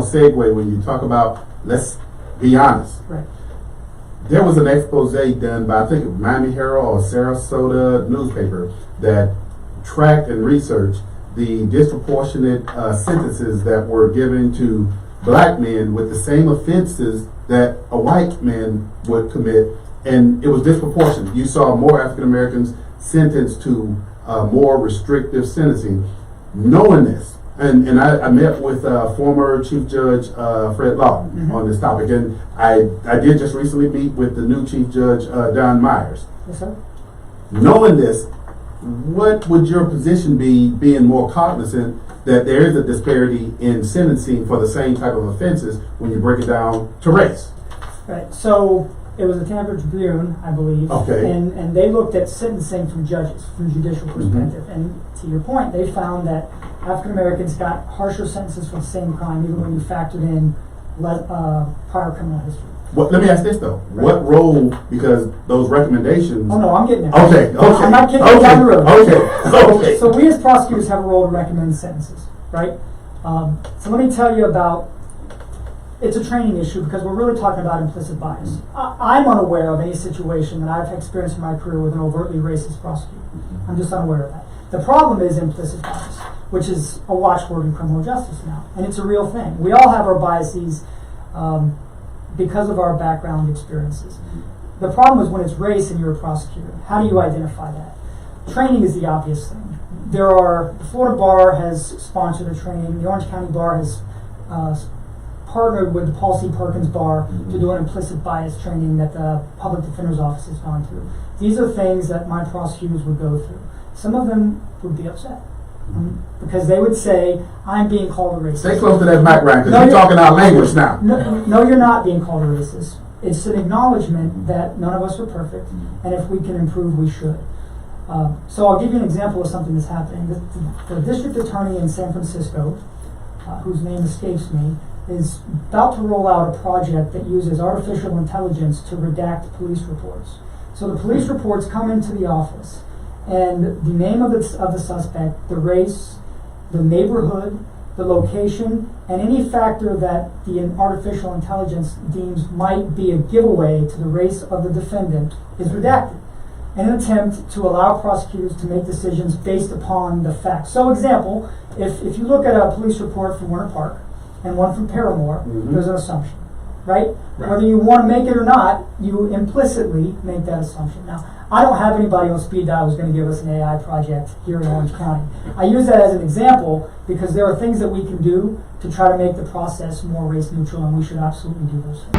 proper segue when you talk about, let's be honest. Right. There was an expose done by, I think, Miami Herald or Sarasota newspaper that tracked and researched the disproportionate sentences that were given to black men with the same offenses that a white man would commit, and it was disproportionate. You saw more African Americans sentenced to more restrictive sentencing. Knowing this, and I met with former Chief Judge Fred Lawton on this topic, and I did just recently meet with the new Chief Judge Don Myers. Yes, sir. Knowing this, what would your position be, being more cognizant that there is a disparity in sentencing for the same type of offenses when you break it down to race? Right. So it was the Tampa Tribune, I believe, Okay. and they looked at sentencing from judges, from a judicial perspective. And to your point, they found that African Americans got harsher sentences for the same crime, even when you factored in prior criminal history. Let me ask this though: what role? Because those recommendations. Oh no, I'm getting there. Okay. I'm not kicking you down the road. Okay. So we as prosecutors have a role to recommend sentences, right? So let me tell you about. It's a training issue because we're really talking about implicit bias. I'm unaware of any situation that I've experienced in my career with an overtly racist prosecutor. I'm just unaware of that. The problem is implicit bias, which is a watchword in criminal justice now, and it's a real thing. We all have our biases because of our background experiences. The problem is when it's race and you're a prosecutor. How do you identify that? Training is the obvious thing. The Florida Bar has sponsored a training. The Orange County Bar has partnered with the Paul C. Perkins Bar to do an implicit bias training that the Public Defender's Office has gone through. These are things that my prosecutors would go through. Some of them would be upset because they would say, I'm being called a racist. Stay close to that background because you're talking our language now. No, you're not being called a racist. It's an acknowledgement that none of us are perfect, and if we can improve, we should. So I'll give you an example of something that's happening. The district attorney in San Francisco, whose name escapes me, is about to roll out a project that uses artificial intelligence to redact police reports. So the police reports come into the office, and the name of the suspect, the race, the neighborhood, the location, and any factor that the artificial intelligence deems might be a giveaway to the race of the defendant is redacted in an attempt to allow prosecutors to make decisions based upon the facts. So example, if you look at a police report from Winter Park and one from Paramore, there's an assumption, right? Whether you want to make it or not, you implicitly make that assumption. Now, I don't have anybody on speed dial who's going to give us an AI project here in Orange County. I use that as an example because there are things that we can do to try to make the process more race neutral, and we should absolutely do those things.